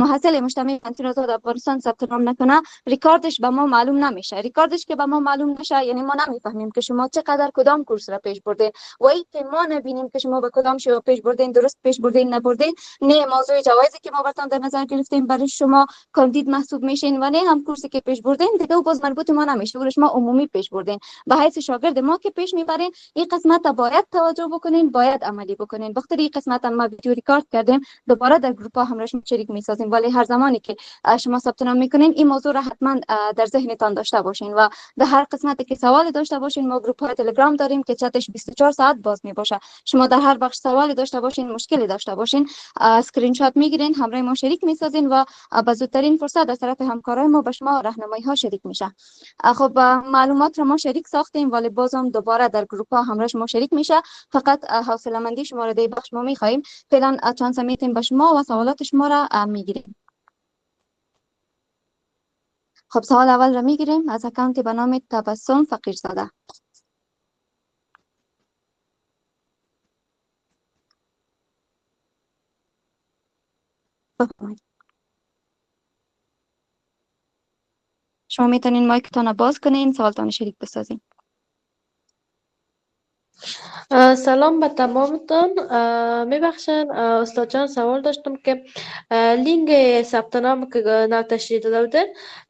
محصل مجتمع پوهنتون آزاد افغانستان ثبت نام نکنه ریکاردش به ما معلوم نمیشه. ریکاردش که به ما معلوم نشه یعنی ما نمیفهمیم که شما چقدر کدام کورس را پیش بردین و این که ما نبینیم که شما به کدام شو پیش بردین، درست پیش بردین نبردین. نه موضوع جوایزی که ما براتون در نظر گرفتیم برای شما کاندید محسوب میشین و نه هم کورسی که پیش بردین دیگه باز مربوط ما نمیشه. برای شما عمومی پیش بردین. به حیث شاگرد ما که پیش میبرین این قسمت باید توجه بکنین، باید عملی بکنین. بخاطر این قسمت ما ویدیو ریکارد کردیم دوباره در گروپ ها همراهش شریک میسازیم. ولی هر زمانی که شما ثبت نام میکنین این موضوع را حتما در ذهنتان داشته باشین و در هر قسمتی که سوال داشته باشین ما گروپ های تلگرام داریم که چتش 24 ساعت باز میباشه. شما در هر بخش سوالی داشته باشین، مشکلی داشته باشین، اسکرین شات میگیرین، همراه ما شریک میسازین و به زودترین فرصت از طرف همکارای ما به شما راهنمایی ها شریک میشه. خب معلومات را ما شریک ساختیم ولی بازم دوباره در گروپ ها همراه ما شریک میشه. فقط حوصله مندی شما را در بخش ما میخواهیم. فعلا چانس میتیم به شما و سوالات شما را میگیریم. خب سوال اول را میگیریم از اکانت به نام تبسم فقیرزاده. شما میتونین مایکتان باز کنین سوالتان شریک بسازین. سلام به تمامتان. میبخشن استاد جان سوال داشتم که لینک ثبت نام که نو تشریح داده بودن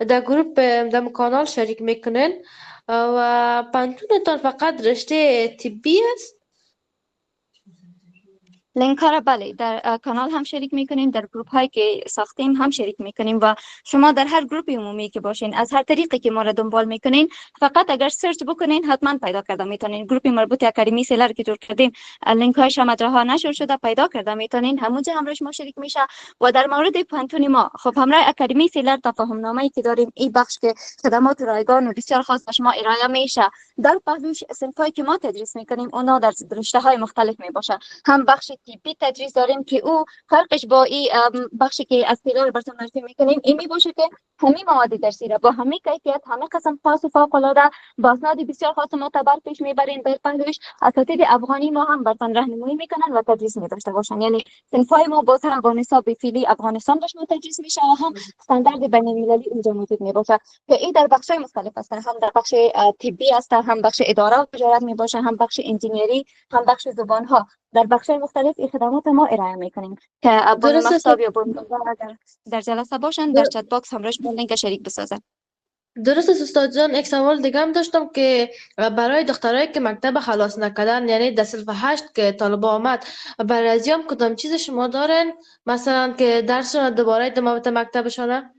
در گروپ در کانال شریک میکنین و پانتونتان فقط رشته طبی است؟ لینک ها را بله در کانال هم شریک میکنیم، در گروپ هایی که ساختیم هم شریک میکنیم و شما در هر گروپ عمومی که باشین از هر طریقی که ما را دنبال میکنین فقط اگر سرچ بکنین حتما پیدا کرده میتونین. گروپ مربوط اکاډمي سیلر که جور کردیم لینک هایش هم ها نشر شده پیدا کرده میتونین. همونجا همراهش ما شریک میشه. و در مورد پوهنتون ما خب همراه اکاډمي سیلر تفاهم نامه‌ای که داریم این بخش که خدمات رایگان و بسیار خاص به شما ارائه میشه. در پهلوش صنفایی که ما تدریس میکنیم اونا در رشته های مختلف میباشه. هم بخش طبی تدریس داریم که او فرقش با این بخشی که از سیلر براتون معرفی میکنیم این میباشه که همین مواد درسی را با همین کیفیت همین قسم خاص و فوق العاده با اسناد بسیار خاص معتبر پیش میبرین. در پهلوش اساتید افغانی ما هم براتون راهنمایی میکنن و تدریس میداشته باشن. یعنی صنفای ما باز هم با نصاب فعلی افغانستان باش تدریس میشه و هم استاندارد بین المللی اونجا موجود میباشه که این در بخش‌های مختلف هستن. هم در بخش طبی هست، هم بخش اداره و تجارت میباشه، هم بخش انجینیری، هم بخش زبان ها. در بخش‌های مختلف این خدمات ما ارائه میکنیم که ابون مکتب یا در جلسه باشن در چت باکس همراهش با لینک شریک بسازن. درست است استاد جان. یک سوال دیگه هم داشتم که برای دخترایی که مکتب خلاص نکردن یعنی در صف 8 که طالب آمد برای ازیام کدام چیز شما دارن مثلا که درسشون دوباره ادامه مکتبشونه؟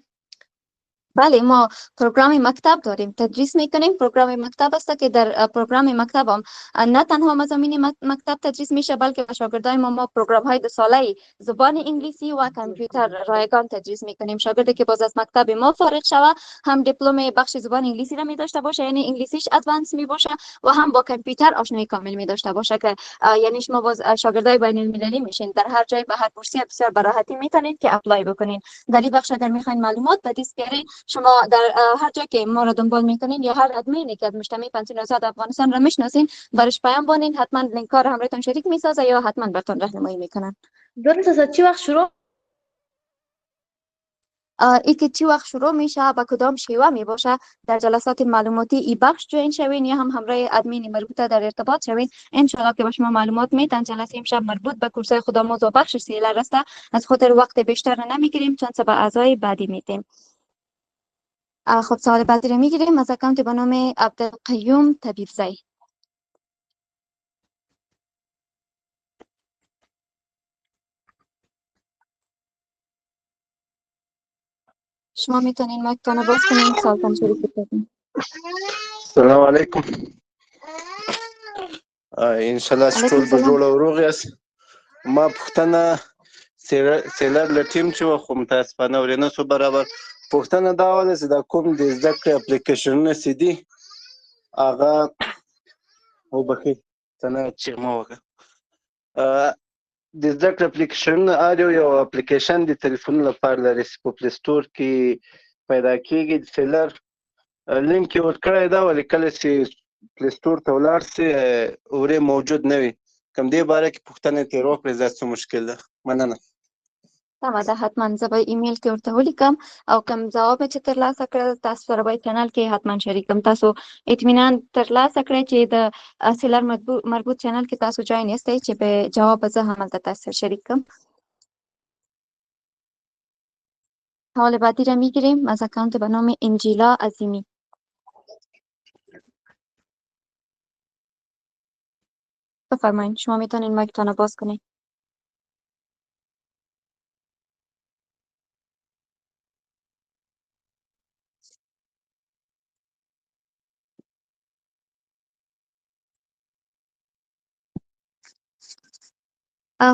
بله ما پروگرام مکتب داریم تدریس میکنیم. پروگرام مکتب است که در پروگرام مکتب هم نه تنها مضامین مکتب تدریس میشه بلکه به شاگردای ما پروگرام های 2 ساله زبان انگلیسی و کامپیوتر رایگان تدریس میکنیم. شاگردی که باز از مکتب ما فارغ شوه هم دیپلم بخش زبان انگلیسی را می داشته باشه یعنی انگلیسیش ادوانس می باشه و هم با کامپیوتر آشنایی کامل می داشته باشه که یعنی شما باز شاگردای بین المللی میشین. در هر جای به هر بورسیه بسیار به راحتی میتونید که اپلای بکنین. در این بخش اگر میخواین معلومات بدید بیارین شما در هر جا که ما را دنبال میکنین یا هر ادمینی که از مجتمع پوهنتون آزاد افغانستان را میشناسین برش پیام بانین حتما لینک ها را همراهتون شریک میسازه یا حتما براتون راهنمایی میکنن. درست است. چی وقت شروع؟ ای که چی وقت شروع میشه، با کدام شیوه می باشه، در جلسات معلوماتی ای بخش جوین شوین یا هم همراه ادمین مربوطه در ارتباط شوین. ان شاء الله که با شما معلومات میتن. جلسه امشب مربوط به کورس خدمات و بخش سیلر است. از خاطر وقت بیشتر نمیگیریم چون به اعضای بعدی میتیم. خب سوال بعدی رو میگیریم از اکانت به نام عبدالقیوم طبیبزی. شما میتونین مایکتون رو باز کنین، سوالتون شروع کنین. السلام علیکم. انشالله چې ټول به جوړ او روغ یاست. ما پوښتنه سیلر له ټیم چې و خو متاسفانه ورې نه سو برابر. پوښتنه دا وه چې دا کوم د زده کړې اپلیکیشنونه چې دي هغه وبښئ څه نه چیغ مه وکړه. د زده کړې اپلیکیشنونه هر یو اپلیکیشن د تلیفون لپاره لري چې په پلی سټور کې پیدا کېږي. د سیلر لینک یې ورکړی دا ولې کله چې پلی سټور ته ولاړ سي ورې موجود نه وي. کوم دې باره کې پوښتنه ترې وکړئ زه څه مشکل ده. مننه. سمه ده، حتما زه به ایمیل کې ورته ولیکم او کوم ځواب چې ترلاسه کړل تاسو سره به چینل کې حتما شریکم. تاسو اطمینان ترلاسه کړئ چې د سیلر مربوط چینل کې تاسو جوین یاستئ چې به جواب زه هملته تاسو سره شریکم. سوال بعدی را میگیریم از اکانت به نام انجیلا عظیمی. بفرمایید، شما میتونین مایکتون رو باز کنید.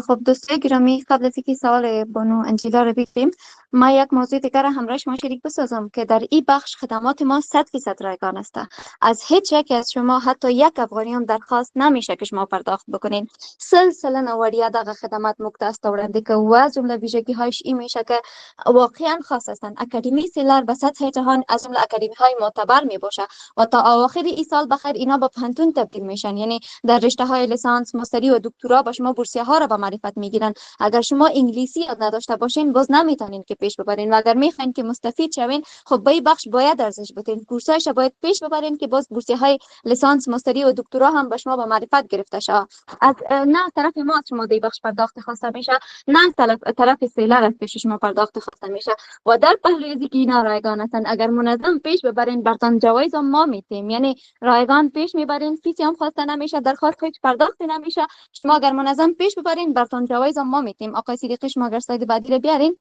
خب دوستای گرامی، قبل از اینکه سوال بانو انجیلا رو بگیریم ما یک موضوع دیگر همراه شما شریک بسازم که در این بخش خدمات ما 100% رایگان است. از هیچ یک از شما حتی یک افغانی هم درخواست نمیشه که شما پرداخت بکنین. سلسله نواریا دغه خدمات مکتاست دورنده که و جمله ویژگی هایش این میشه که واقعا خاص هستند. اکادمی سیلر به سطح جهان از جمله اکادمی های معتبر می باشه و تا آخر این سال بخیر اینا به پوهنتون تبدیل میشن، یعنی در رشته های لیسانس، ماستری و دکترا به شما بورسیه ها را به معرفت میگیرن. اگر شما انگلیسی یاد نداشته باشین باز نمیتونین که پیش ببرین و اگر میخواین که مستفید شوین خب به این بخش باید ارزش بدین، کورسایش باید پیش ببرین که باز بورسیه های لیسانس، ماستری و دکترا هم به شما به معرفت گرفته شه. از نه طرف ما از شما دی بخش پرداخت خواسته میشه، نه طرف سیلر از پیش شما پرداخت خواسته میشه و در پهلوی از اینا رایگان هستن. اگر منظم پیش ببرین برتون جوایز ما میتیم، یعنی رایگان پیش میبرین، فیسی هم خواسته نمیشه، درخواست هیچ پرداخت نمیشه. شما اگر منظم پیش ببرین برتون جوایز ما میتیم. آقای صدیقی شما اگر سلاید بعدی رو بیارین.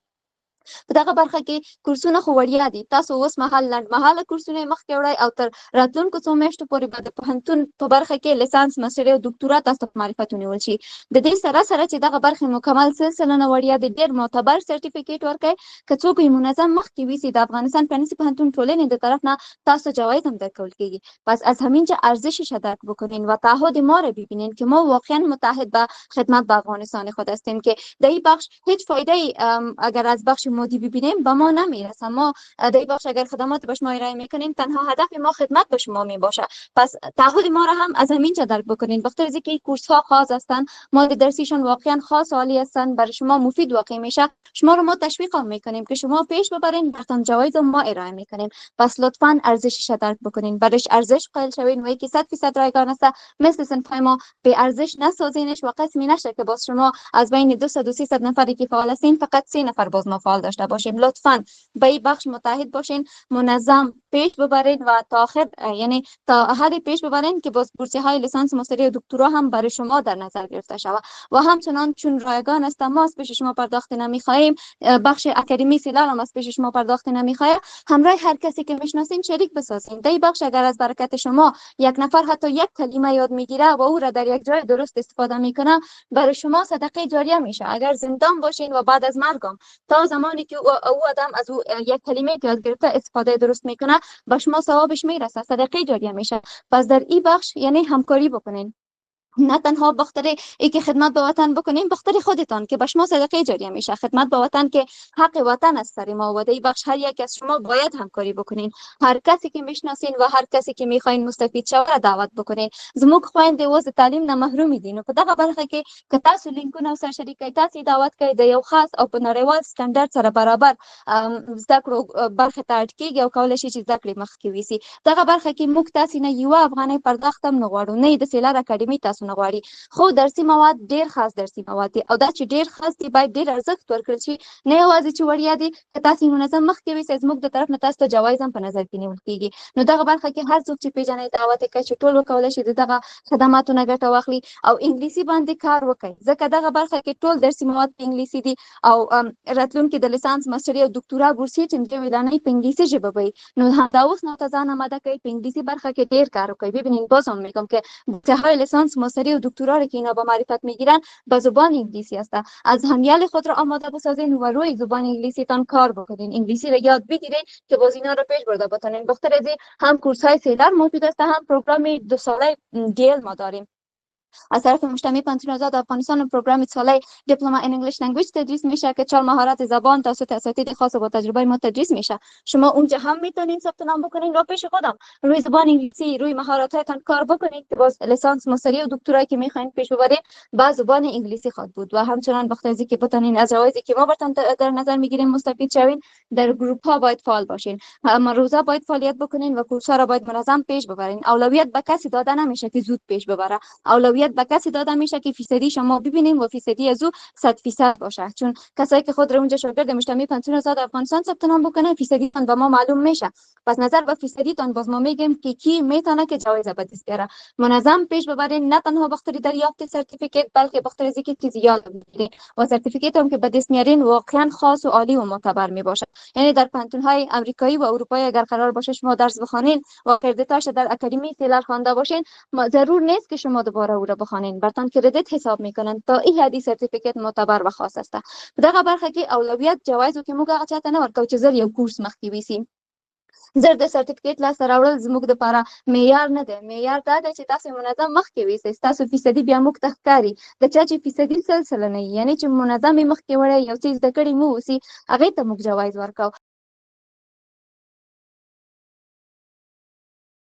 په دغه برخه کې کورسونه خو وړیا دي. تاسو اوس مهال لنډمهاله کورسونه مخکې وړئ او تر راتلونکو څو میاشتو پورې به د پوهنتون په برخه کې لیسانس، ماستري او دکتورا تاسو ته معرفت ونیول شي. د دې سره سره چې دغه برخې مکمل سلسله نه وړیا د ډېر معتبر سرټیفیکیټ ورکوي. که څوک یې منظم مخکې ویسي د افغانستان پرانیستي پوهنتون ټولنې د طرف نه تاسو جوایز هم درکول کیږي. پس از همینجا ارزشش درک بکنین و تعهد ما رو ببینین که ما واقعا متحد به خدمت به افغانستان خود هستیم که در این بخش هیچ فایده اگر از بخش مادی ببینیم به ما نمیرسه. ما در این بخش اگر خدمات به شما ارائه میکنیم تنها هدف ما خدمت به شما می باشه. پس تعهد ما را هم از همینجا درک بکنین. بخاطر اینکه این کورس ها خاص هستند، مواد درسیشون واقعا خاص و عالی هستند، برای شما مفید واقع میشه. شما رو ما تشویق هم میکنیم که شما پیش ببرین، براتون جوایز ما ارائه میکنیم. پس لطفاً ارزشش درک بکنین، برایش ارزش قائل شوین و اینکه 100% رایگان است. مثل صنفای ما به ارزش نسازینش و قسمی نشه که باز شما از بین 200 و 300 نفری که فعال هستین فقط 3 نفر باز نافعال داشته باشین. لطفاً به این بخش متحد باشین، منظم پیش ببرین و تا آخر یعنی تا حد پیش ببرین که باز بورسیه های لیسانس، ماستری و دکترا هم برای شما در نظر گرفته شود. و همچنان چون رایگان است ما از پیش شما پرداخت نمیخواهیم، بخش اکادمی سیلر هم از پیش شما پرداخت نمیخواد. همراه هر کسی که میشناسین شریک بسازین. در این بخش اگر از برکت شما یک نفر حتی یک کلمه یاد میگیره و او را در یک جای درست استفاده میکنه برای شما صدقه جاریه میشه. اگر زندان باشین و بعد از مرگم تا زمانی که او آدم از او یک کلمه یاد گرفته استفاده درست میکنه به شما ثوابش میرسه، صدقه جاریه میشه. پس در این بخش یعنی همکاری بکنین نه تنها بخاطر اینکه خدمت به وطن بکنیم، بخاطر خودتان که به شما صدقه جاریه میشه. خدمت به وطن که حق وطن از سر ما و این بخش هر یک از شما باید همکاری بکنین. هر کسی که میشناسین و هر کسی که میخواین مستفید شوه دعوت بکنین. زموږ خويندې اوس د تعلیم نه محروم دي، نو په دغه برخه کې که تاسو لینکونه سره شریکئ، تاسو دعوت کوئ د یو خاص او په نړیوال سټنډرډ سره برابر زده کړو برخه ته اړ کیږي او کولی شي چې زده کړې مخکې ویسي. دغه برخه کې موږ تاسو نه یوه افغانۍ پرداخت هم نه غواړو، نه د سیلر اکاډمي تاسو نه غواړي، خو درسي مواد ډیر خاص درسي مواد دي او دا چې ډیر خاص دي باید ډیر ارزښت ورکړل شي، نه یوازې چې وړیا دي. که تاسو منظم مخکې ویسئ، زموږ د طرف نه تاسو ته جوایز هم په نظر کې نیول کیږي. نو دغه برخه کې هر څوک چې پیژنئ دعوت یې کړئ چې ټول وکولی شي د دغه خدماتو نه ګټه واخلي او انګلیسي باندې کار وکړي، ځکه دغه برخه کې ټول درسي مواد په انګلیسي دي او راتلونکي د لیسانس ماستري او دکتورا بورسي چې درې ویلانۍ په انګلیسي ژبه وي. نو همدا اوس نو ته ځان آماده کوي په انګلیسي برخه کې ډیر کار وکړي. ببینید بازم میگم که انتهای لیسانس ماستری و دکترا را که اینا با معرفت میگیرن به زبان انگلیسی است. از همیال خود را آماده بسازین و روی زبان انگلیسی تان کار بکنین، انگلیسی را یاد بگیرین که باز اینا را پیش برده بتونین. بخاطر از هم کورس های سیلر موجود است، هم پروگرام 2 ساله دیل ما داریم. از طرف مجتمع پوهنتون آزاد افغانستان پروگرام ساله دیپلم این انگلیش لنگویج تدریس میشه که 4 مهارت زبان توسط اساتید خاص با تجربه ما تدریس میشه. شما اونجا هم میتونین ثبت نام بکنین و پیش خودم روی زبان انگلیسی روی مهارتاتتان کار بکنید که باز لیسانس ماستری و دکترایی که میخواین پیش ببرین با زبان انگلیسی خود بود. و همچنان بخاطر اینکه بتونین از جوایزی که ما براتون در نظر میگیریم مستفید شوین، در گروپ ها باید فعال باشین، اما روزا باید فعالیت بکنین و کورس ها را باید منظم پیش ببرین. اولویت به کسی داده نمیشه که زود پیش ببره، اولویت به کسی داده میشه که فیصدی شما ببینیم و فیصدی از او 100% باشه. چون کسایی که خود را اونجا شاگرد مجتمع پوهنتون آزاد افغانستان ثبت نام بکنن فیصدی تان به ما معلوم میشه. پس نظر به فیصدی تان باز ما میگیم که کی میتونه که جایزه به دست بیاره. منظم پیش ببرین، نه تنها بخاطر دریافت سرتیفیکت بلکه بخاطر از اینکه چیزی یاد بگیرین و سرتیفیکت هم که به دست میارین واقعا خاص و عالی و معتبر میباشه. یعنی در پوهنتون های آمریکایی و اروپایی اگر قرار باشه شما درس بخوانین و کردتاش در اکادمی سیلر خوانده باشین، ضرور نیست که شما دوباره او را بخوانین، برتان کردیت حساب میکنن تا این حدی سرتیفیکت معتبر و خاص است. دغه برخه کې اولویت جوایزو کې موږ هغه چاته نه ورکو چې زر یو کورس مخکې ویسي، زر د سرتیفیکیټ لاسته راوړل زموږ دپاره معیار نه دی. معیار دا دی چې تاسو منظم مخکې ویسئ، ستاسو فیصدي بیا موږ ته ښکاري. د چا چې فیصدي سلسله نه وي، یعنې چې منظم یې مخکې وړی یو څه زده کړي مو اوسي، هغې ته موږ جوایز ورکوو.